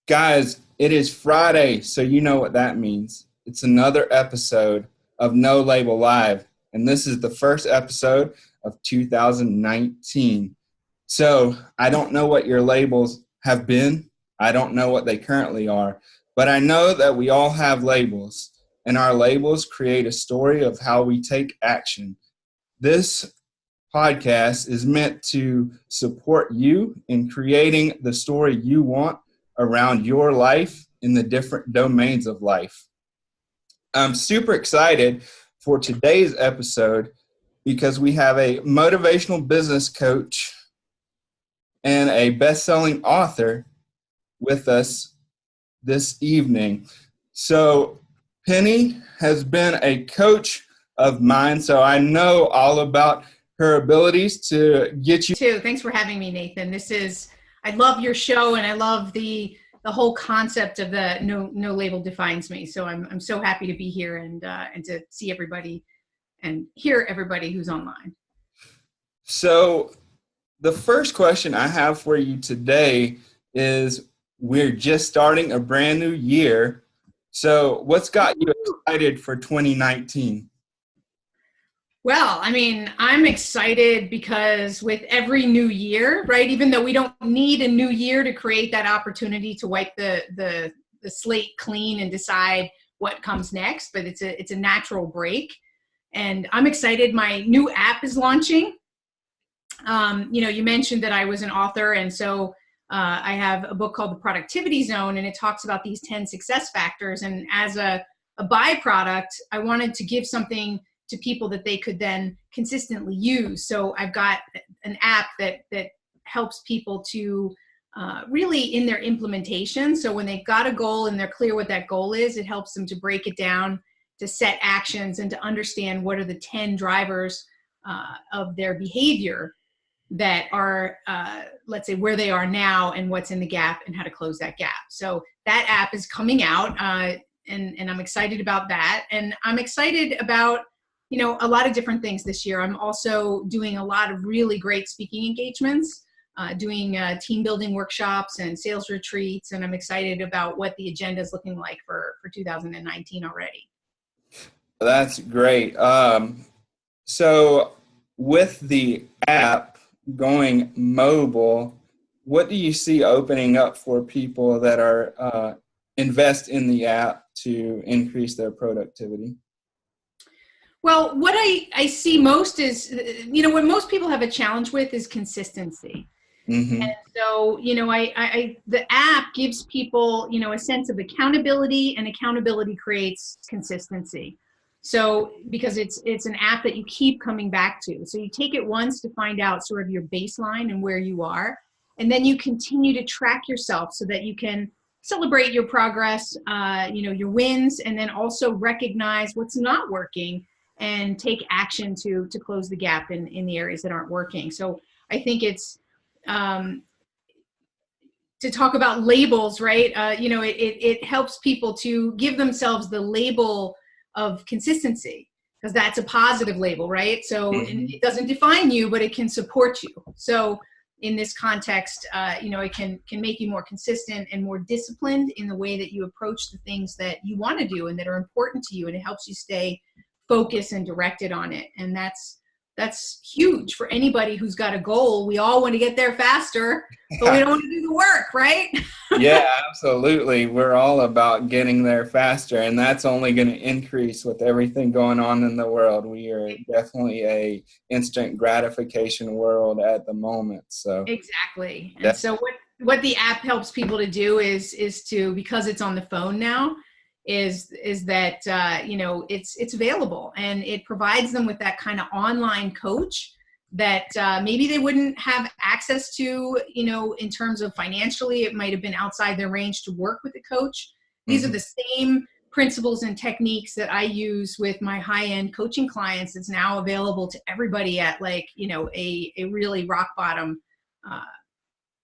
Guys, it is Friday, so you know what that means. It's another episode of No Label Live, and this is the first episode of 2019. So I don't know what your labels have been. I don't know what they currently are, but I know that we all have labels, and our labels create a story of how we take action. This podcast is meant to support you in creating the story you want around your life in the different domains of life. I'm super excited for today's episode because we have a motivational business coach and a best-selling author with us this evening. So Penny has been a coach of mine, so I know all about her abilities to get you. Too. Thanks for having me, Nathan. I love your show, and I love the whole concept of the no label defines me. So I'm so happy to be here and to see everybody and hear everybody who's online. So the first question I have for you today is, we're just starting a brand new year. So what's got you excited for 2019? Well, I mean, I'm excited because with every new year, right, even though we don't need a new year to create that opportunity to wipe the slate clean and decide what comes next, but it's a natural break. And I'm excited. My new app is launching. You mentioned that I was an author, and so I have a book called The Productivity Zone, and it talks about these 10 success factors. And as a byproduct, I wanted to give something to people that they could then consistently use. So I've got an app that helps people to really in their implementation. So when they've got a goal and they're clear what that goal is, it helps them to break it down, to set actions, and to understand what are the 10 drivers of their behavior that are, let's say, where they are now and what's in the gap and how to close that gap. So that app is coming out, and I'm excited about that. And I'm excited about a lot of different things this year. I'm also doing a lot of really great speaking engagements, doing team building workshops and sales retreats, and I'm excited about what the agenda is looking like for 2019 already. That's great. So with the app going mobile, what do you see opening up for people that are invest in the app to increase their productivity? Well, what I see most is, what most people have a challenge with is consistency. Mm-hmm. And so, the app gives people, a sense of accountability, and accountability creates consistency. So, because it's an app that you keep coming back to. So you take it once to find out sort of your baseline and where you are, and then you continue to track yourself so that you can celebrate your progress, your wins, and then also recognize what's not working and take action to close the gap in the areas that aren't working. So I think it's to talk about labels, right? It helps people to give themselves the label of consistency, because that's a positive label, right? So it doesn't define you, but it can support you. So in this context, it can make you more consistent and more disciplined in the way that you approach the things that you want to do and that are important to you, and it helps you stay focused and directed on it. And that's huge for anybody who's got a goal. We all want to get there faster, but we don't want to do the work, right? Yeah, absolutely. We're all about getting there faster, and that's only going to increase with everything going on in the world. We are definitely a instant gratification world at the moment. So exactly. And so what the app helps people to do is to, because it's on the phone now, is that it's available, and it provides them with that kind of online coach that maybe they wouldn't have access to, in terms of financially. It might have been outside their range to work with a coach. These are the same principles and techniques that I use with my high-end coaching clients. It's now available to everybody at a really rock bottom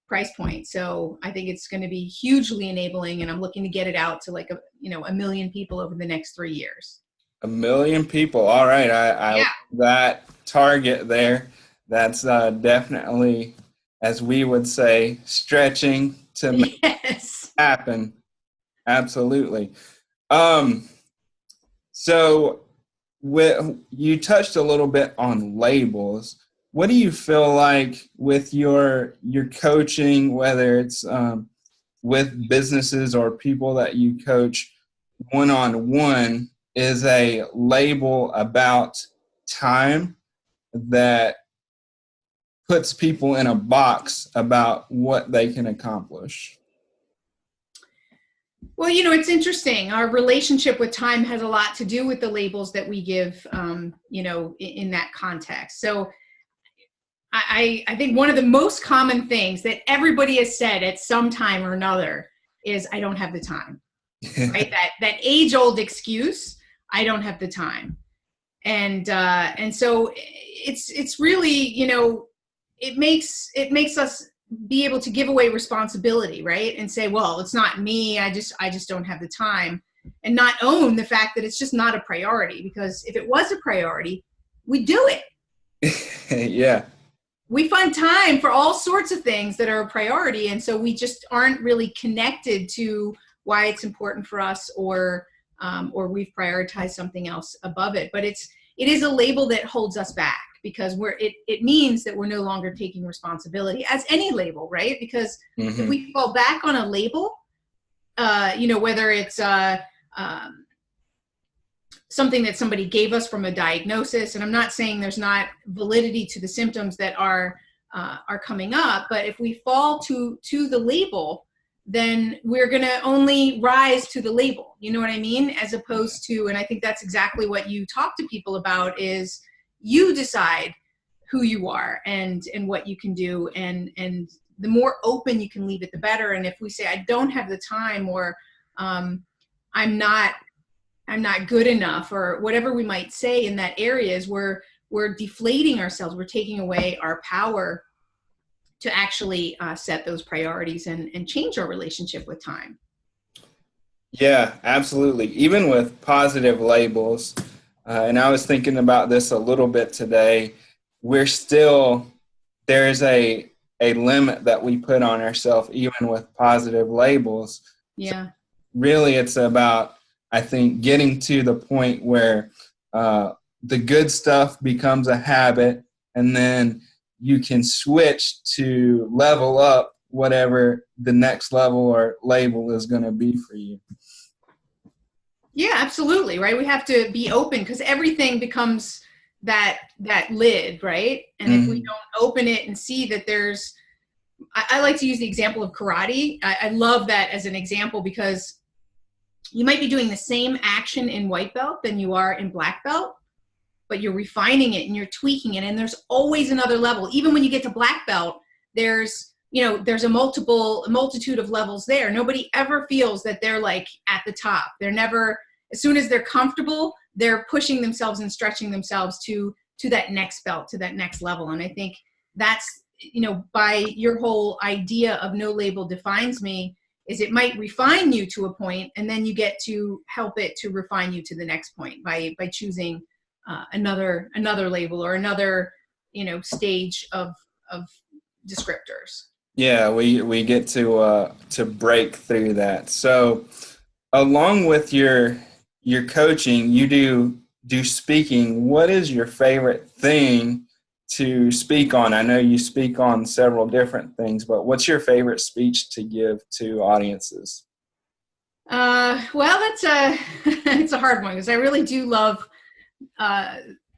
price point. So I think it's going to be hugely enabling, and I'm looking to get it out to a million people over the next 3 years. 1 million people. All right. I like that target there. That's definitely, as we would say, stretching to make yes. happen. Absolutely. Um, so you touched a little bit on labels. What do you feel like with your coaching, whether it's with businesses or people that you coach one-on-one, is a label about time that puts people in a box about what they can accomplish? Well, you know, it's interesting. Our relationship with time has a lot to do with the labels that we give, you know, in that context. So I think one of the most common things that everybody has said at some time or another is, I don't have the time, right? That age old excuse, I don't have the time. And so it's really, you know, it makes us be able to give away responsibility, right? And say, well, it's not me, I just don't have the time, and not own the fact that it's just not a priority. Because if it was a priority, we do it. Yeah. We find time for all sorts of things that are a priority, and so we just aren't really connected to why it's important for us, or we've prioritized something else above it. But it is a label that holds us back, because it means that we're no longer taking responsibility, as any label, right? Because if we fall back on a label, you know, whether it's something that somebody gave us from a diagnosis, and I'm not saying there's not validity to the symptoms that are coming up, but if we fall to the label, then we're going to only rise to the label. You know what I mean? As opposed to, and I think that's exactly what you talk to people about, is you decide who you are and what you can do, and the more open you can leave it, the better. And if we say, I don't have the time, or I'm not good enough, or whatever we might say in that area, is we're deflating ourselves. We're taking away our power to actually set those priorities and change our relationship with time. Yeah, absolutely. Even with positive labels, and I was thinking about this a little bit today, there's a limit that we put on ourselves, even with positive labels. Yeah. So really, it's about, I think, getting to the point where the good stuff becomes a habit, and then you can switch to level up whatever the next level or label is going to be for you. Yeah, absolutely. Right. We have to be open, because everything becomes that lid, right? And if we don't open it and see that I like to use the example of karate. I love that as an example, because you might be doing the same action in white belt than you are in black belt, but you're refining it and you're tweaking it. And there's always another level. Even when you get to black belt, there's a multitude of levels there. Nobody ever feels that they're like at the top. They're never, as soon as they're comfortable, they're pushing themselves and stretching themselves to that next belt, to that next level. And I think that's, you know, by your whole idea of no label defines me, is it might refine you to a point, and then you get to help it to refine you to the next point by choosing another label, or another, you know, stage of descriptors. Yeah, we get to break through that. So, along with your coaching, you do speaking. What is your favorite thing to speak on? I know you speak on several different things, but what's your favorite speech to give to audiences? Well, it's a hard one, because I really do love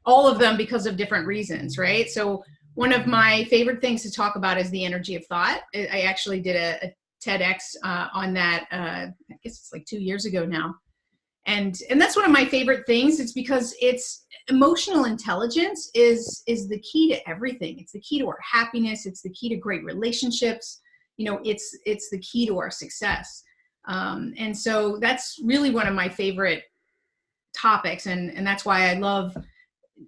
all of them because of different reasons, right? So one of my favorite things to talk about is the energy of thought. I actually did a TEDx on that. I guess it's like 2 years ago now. And that's one of my favorite things. It's because emotional intelligence is the key to everything. It's the key to our happiness. It's the key to great relationships. You know, it's the key to our success. And so that's really one of my favorite topics. And that's why I love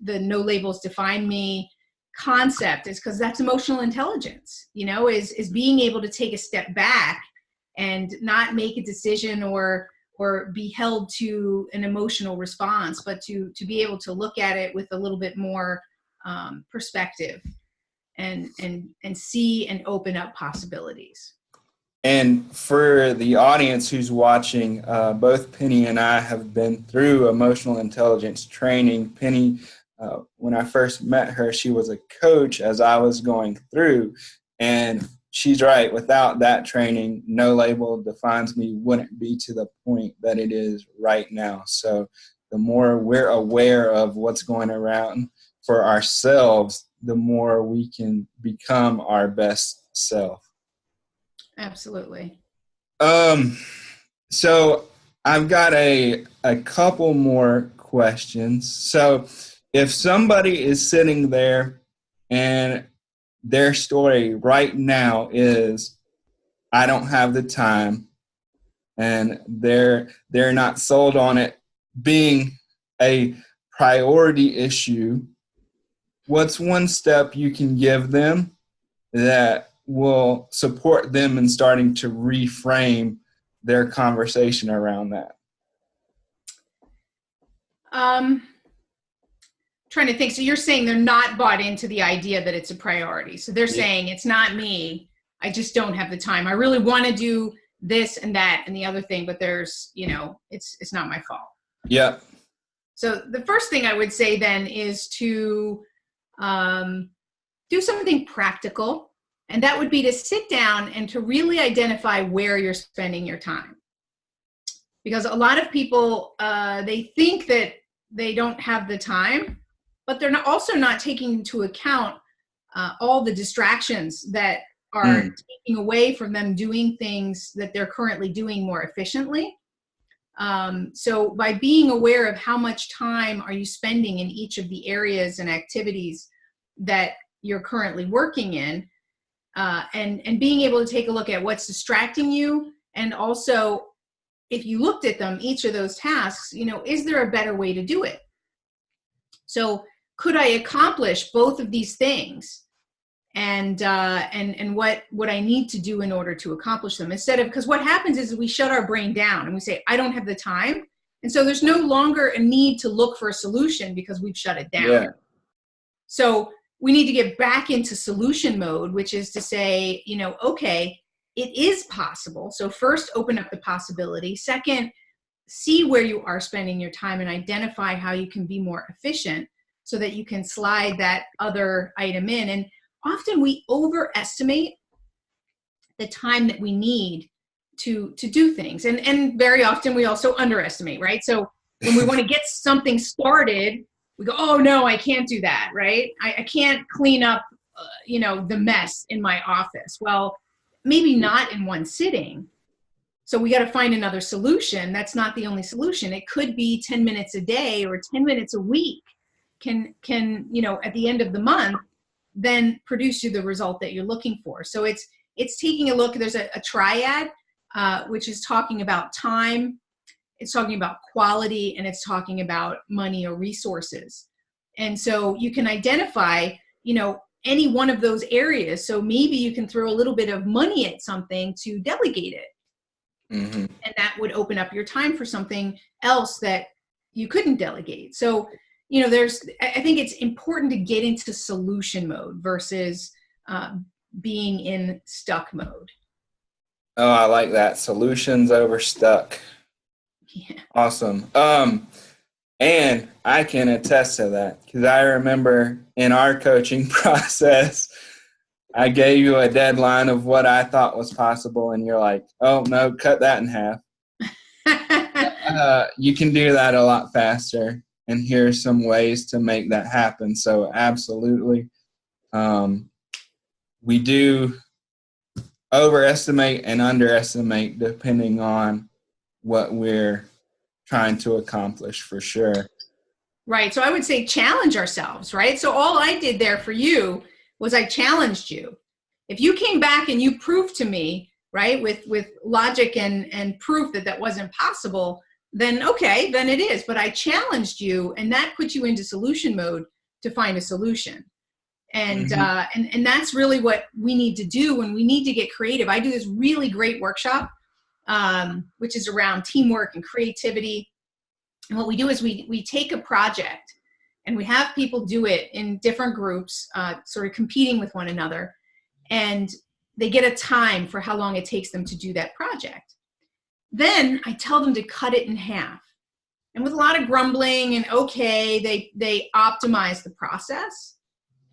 the no labels define me concept, is because that's emotional intelligence, you know, is being able to take a step back and not make a decision or be held to an emotional response, but to be able to look at it with a little bit more perspective, and see and open up possibilities. And for the audience who's watching, both Penny and I have been through emotional intelligence training. Penny, when I first met her, she was a coach as I was going through. And she's right. Without that training, No Label Defines Me wouldn't be to the point that it is right now. So the more we're aware of what's going around for ourselves, the more we can become our best self. Absolutely. So I've got a couple more questions. So if somebody is sitting there and their story right now is, I don't have the time, and they're not sold on it being a priority issue, what's one step you can give them that will support them in starting to reframe their conversation around that? Trying to think. So you're saying they're not bought into the idea that it's a priority. So they're saying it's not me. I just don't have the time. I really want to do this and that and the other thing, but there's, it's not my fault. Yeah. So the first thing I would say then is to do something practical. And that would be to sit down and to really identify where you're spending your time. Because a lot of people, they think that they don't have the time, but they're also not taking into account all the distractions that are taking away from them doing things that they're currently doing more efficiently. So by being aware of how much time are you spending in each of the areas and activities that you're currently working in, and being able to take a look at what's distracting you, and also if you looked at them, each of those tasks, is there a better way to do it? So could I accomplish both of these things? And what I need to do in order to accomplish them, instead of, because what happens is we shut our brain down and we say, I don't have the time. And so there's no longer a need to look for a solution because we've shut it down. Yeah. So we need to get back into solution mode, which is to say, okay, it is possible. So first, open up the possibility. Second, see where you are spending your time and identify how you can be more efficient so that you can slide that other item in. And often we overestimate the time that we need to do things. And very often we also underestimate, right? So when we want to get something started, we go, oh no, I can't do that, right? I can't clean up, the mess in my office. Well, maybe not in one sitting. So we got to find another solution. That's not the only solution. It could be 10 minutes a day or 10 minutes a week can at the end of the month, then produce you the result that you're looking for. So it's taking a look. There's a triad, which is talking about time, it's talking about quality, and it's talking about money or resources. And so you can identify, any one of those areas. So maybe you can throw a little bit of money at something to delegate it. Mm-hmm. And that would open up your time for something else that you couldn't delegate. So, I think it's important to get into solution mode versus being in stuck mode. Oh, I like that. Solutions over stuck. Yeah. Awesome. And I can attest to that because I remember in our coaching process, I gave you a deadline of what I thought was possible, and you're like, oh, no, cut that in half. You can do that a lot faster, and here's some ways to make that happen. So absolutely. We do overestimate and underestimate depending on what we're trying to accomplish, for sure. Right. So I would say challenge ourselves, right? So all I did there for you was I challenged you. If you came back and you proved to me, right, with logic and proof that wasn't possible, then okay, then it is. But I challenged you, and that put you into solution mode to find a solution. And and that's really what we need to do when we need to get creative. I do this really great workshop, which is around teamwork and creativity. And what we do is we take a project and we have people do it in different groups, sort of competing with one another. And they get a time for how long it takes them to do that project. Then I tell them to cut it in half. And with a lot of grumbling and okay, they optimize the process.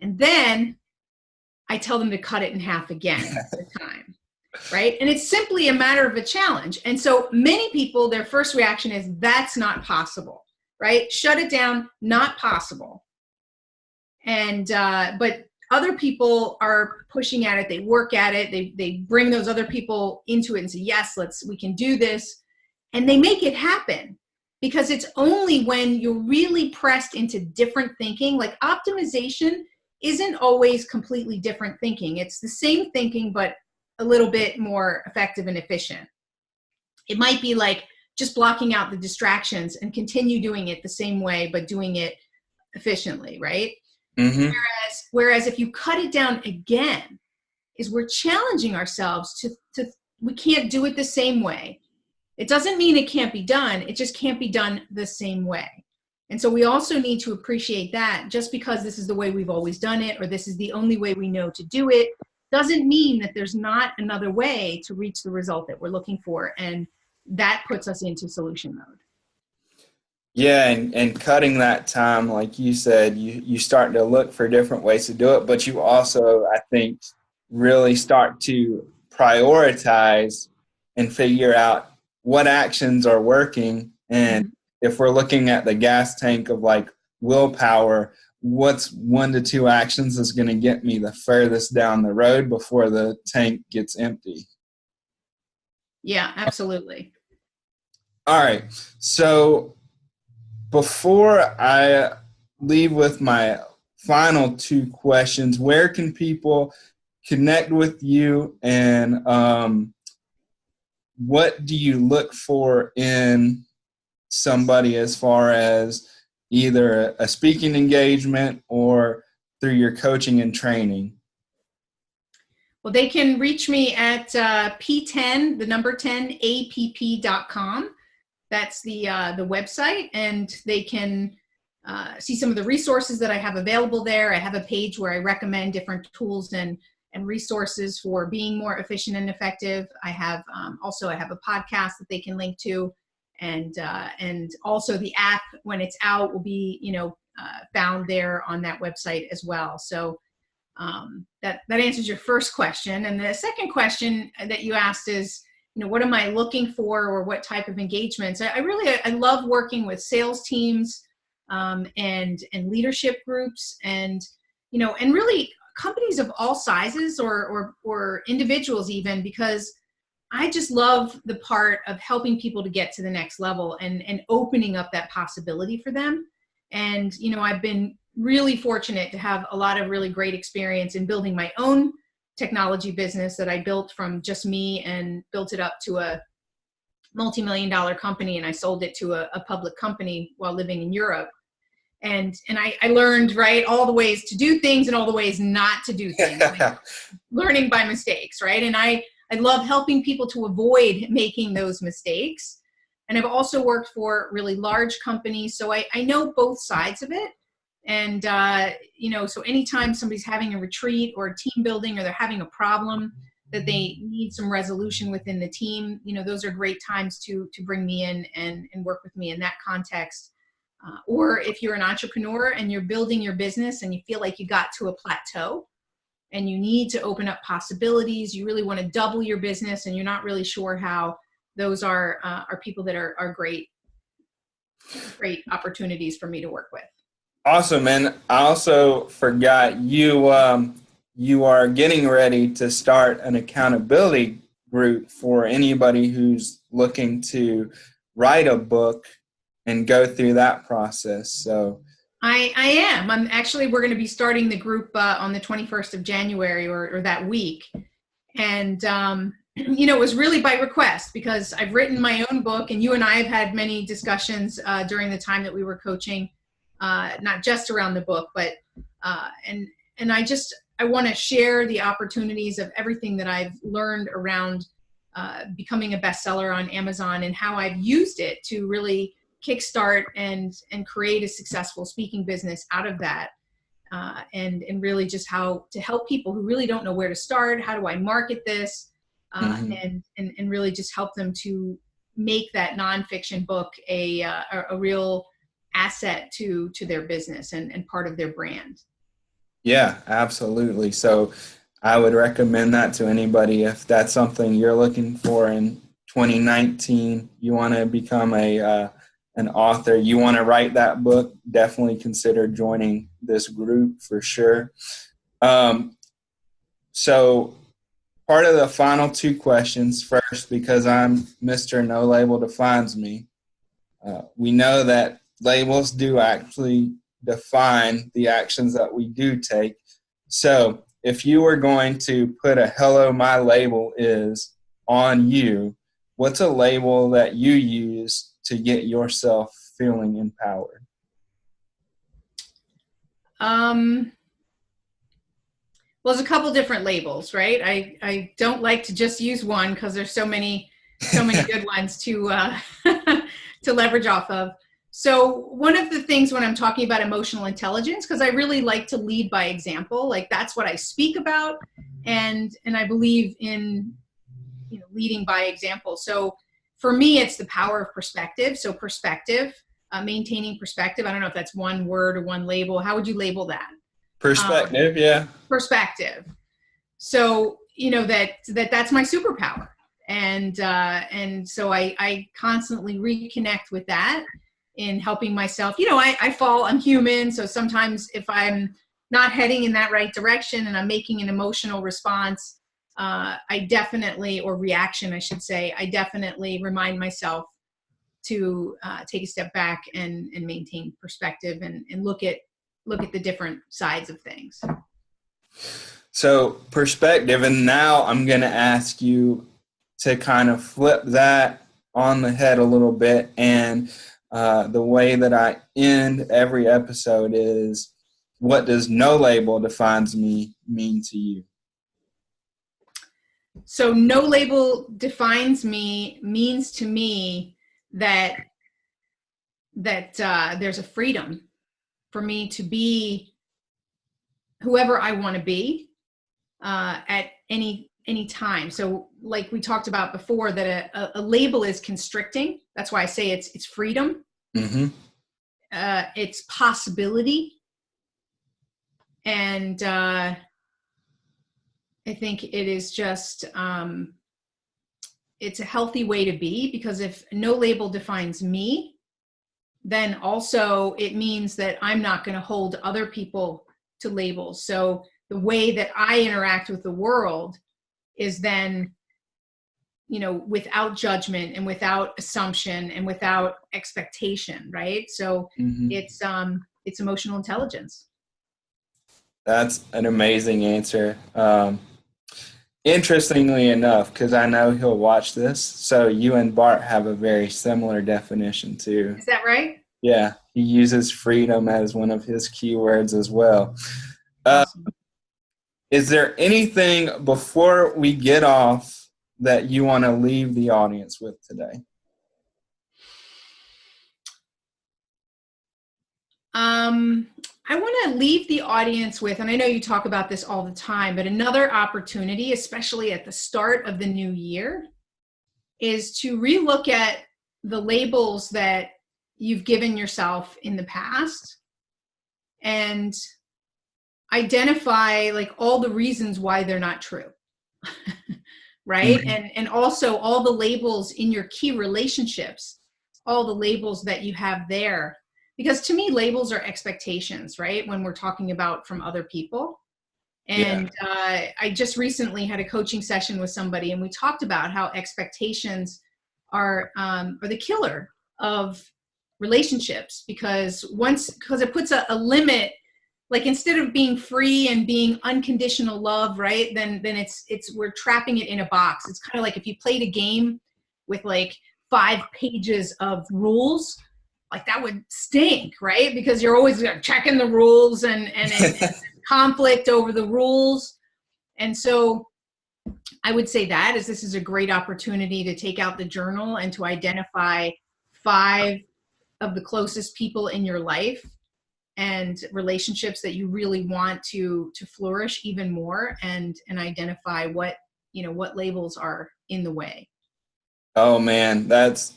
And then I tell them to cut it in half again at a time, right? And it's simply a matter of a challenge. And so many people, their first reaction is, that's not possible, right? Shut it down, not possible. And, but other people are pushing at it. They work at it. They bring those other people into it and say, yes, we can do this. And they make it happen, because it's only when you're really pressed into different thinking, like optimization isn't always completely different thinking. It's the same thinking, but a little bit more effective and efficient. It might be like just blocking out the distractions and continue doing it the same way, but doing it efficiently, right? Mm-hmm. Whereas if you cut it down again, is we're challenging ourselves to we can't do it the same way. It doesn't mean it can't be done. It just can't be done the same way. And so we also need to appreciate that just because this is the way we've always done it, or this is the only way we know to do it, doesn't mean that there's not another way to reach the result that we're looking for. And that puts us into solution mode. Yeah, and cutting that time, like you said, you start to look for different ways to do it, but you also, I think, really start to prioritize and figure out what actions are working. And if we're looking at the gas tank of like willpower, what's 1 to 2 actions is going to get me the furthest down the road before the tank gets empty? Yeah, absolutely. All right. So before I leave with my final 2 questions, where can people connect with you, and what do you look for in somebody as far as either a speaking engagement or through your coaching and training? Well, they can reach me at P10, the number 10, app.com. That's the website, and they can see some of the resources that I have available there. I have a page where I recommend different tools and resources for being more efficient and effective. I have also I have a podcast that they can link to, and also the app, when it's out, will be found there on that website as well. So that answers your first question. And the second question that you asked is, what am I looking for, or what type of engagements? I love working with sales teams and leadership groups, and really companies of all sizes or individuals even, because I just love the part of helping people to get to the next level and opening up that possibility for them. And, I've been really fortunate to have a lot of really great experience in building my own technology business that I built from just me, and built it up to a multi-million-dollar company. And I sold it to a public company while living in Europe. And I learned, right, all the ways to do things and all the ways not to do things, like learning by mistakes, right? And I love helping people to avoid making those mistakes. And I've also worked for really large companies, so I know both sides of it. And, so anytime somebody's having a retreat or a team building, or they're having a problem that they need some resolution within the team, those are great times to bring me in and work with me in that context. Or if you're an entrepreneur and you're building your business and you feel like you got to a plateau and you need to open up possibilities, you really want to double your business and you're not really sure how, those are people that are great opportunities for me to work with. Awesome. And I also forgot you are getting ready to start an accountability group for anybody who's looking to write a book and go through that process. So I am. We're going to be starting the group on the 21st of January or that week. And, it was really by request, because I've written my own book, and you and I have had many discussions during the time that we were coaching, not just around the book, but, and I want to share the opportunities of everything that I've learned around becoming a bestseller on Amazon, and how I've used it to really kickstart and create a successful speaking business out of that. and really just how to help people who really don't know where to start. How do I market this? And really just help them to make that nonfiction book a real asset to their business and part of their brand. Yeah, absolutely. So I would recommend that to anybody if that's something you're looking for in 2019. You want to become an author, you want to write that book, definitely consider joining this group for sure. So part of the final two questions first, because I'm Mr. No Label Defines Me. We know that labels do actually define the actions that we do take. So if you were going to put a "Hello, my label is" on you, what's a label that you use to get yourself feeling empowered? Well, there's a couple different labels, right? I don't like to just use one because there's so many good ones to to leverage off of. So one of the things when I'm talking about emotional intelligence, because I really like to lead by example, like that's what I speak about, and I believe in leading by example. So for me, it's the power of perspective. So perspective, maintaining perspective. I don't know if that's one word or one label. How would you label that? Perspective, yeah. Perspective. So that's my superpower, and so I constantly reconnect with that in helping myself. I fall. I'm human, so sometimes if I'm not heading in that right direction and I'm making an emotional response, I definitely, or reaction, I should say, I definitely remind myself to take a step back and maintain perspective and look at the different sides of things. So perspective, and now I'm going to ask you to kind of flip that on the head a little bit. And the way that I end every episode is, what does "no label defines me" mean to you? So no label defines me means to me that there's a freedom for me to be whoever I want to be at any time. So like we talked about before, that a label is constricting. That's why I say it's freedom. Mm-hmm. It's possibility. And I think it is just, it's a healthy way to be, because if no label defines me, then also it means that I'm not going to hold other people to labels. So the way that I interact with the world is then, without judgment and without assumption and without expectation, right? So it's emotional intelligence. That's an amazing answer. Interestingly enough, because I know he'll watch this, so you and Bart have a very similar definition too. Is that right? Yeah, he uses freedom as one of his keywords as well. Awesome. Is there anything before we get off that you want to leave the audience with today? I want to leave the audience with, and I know you talk about this all the time, but another opportunity, especially at the start of the new year, is to relook at the labels that you've given yourself in the past and identify like all the reasons why they're not true. Right? Mm-hmm. And also all the labels in your key relationships, all the labels that you have there. Because to me, labels are expectations, right? When we're talking about from other people. And I just recently had a coaching session with somebody, and we talked about how expectations are the killer of relationships, because it puts a limit. Like instead of being free and being unconditional love, right? Then it's we're trapping it in a box. It's kind of like if you played a game with like 5 pages of rules. Like that would stink, right? Because you're always checking the rules and conflict over the rules. And so I would say this is a great opportunity to take out the journal and to identify 5 of the closest people in your life and relationships that you really want to flourish even more, and identify what labels are in the way. Oh man, that's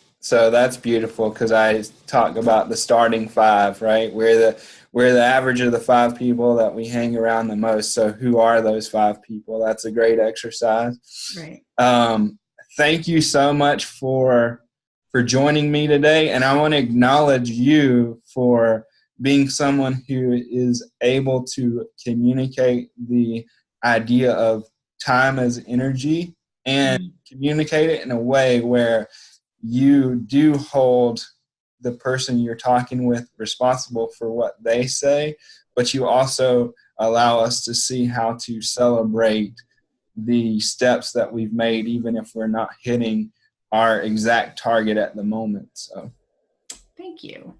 beautiful, because I talk about the starting five, right? We're the average of the five people that we hang around the most. So who are those five people? That's a great exercise. Right. Thank you so much for joining me today, and I want to acknowledge you for being someone who is able to communicate the idea of time as energy, and communicate it in a way where you do hold the person you're talking with responsible for what they say, but you also allow us to see how to celebrate the steps that we've made, even if we're not hitting our exact target at the moment. So thank you.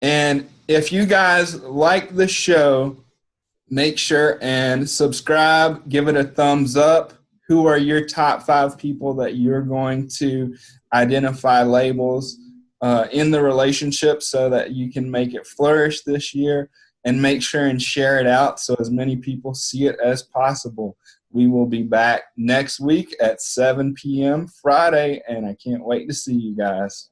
And if you guys like the show, make sure and subscribe, give it a thumbs up. Who are your top 5 people that you're going to identify labels in the relationship so that you can make it flourish this year? And make sure and share it out so as many people see it as possible. We will be back next week at 7 p.m. Friday, and I can't wait to see you guys.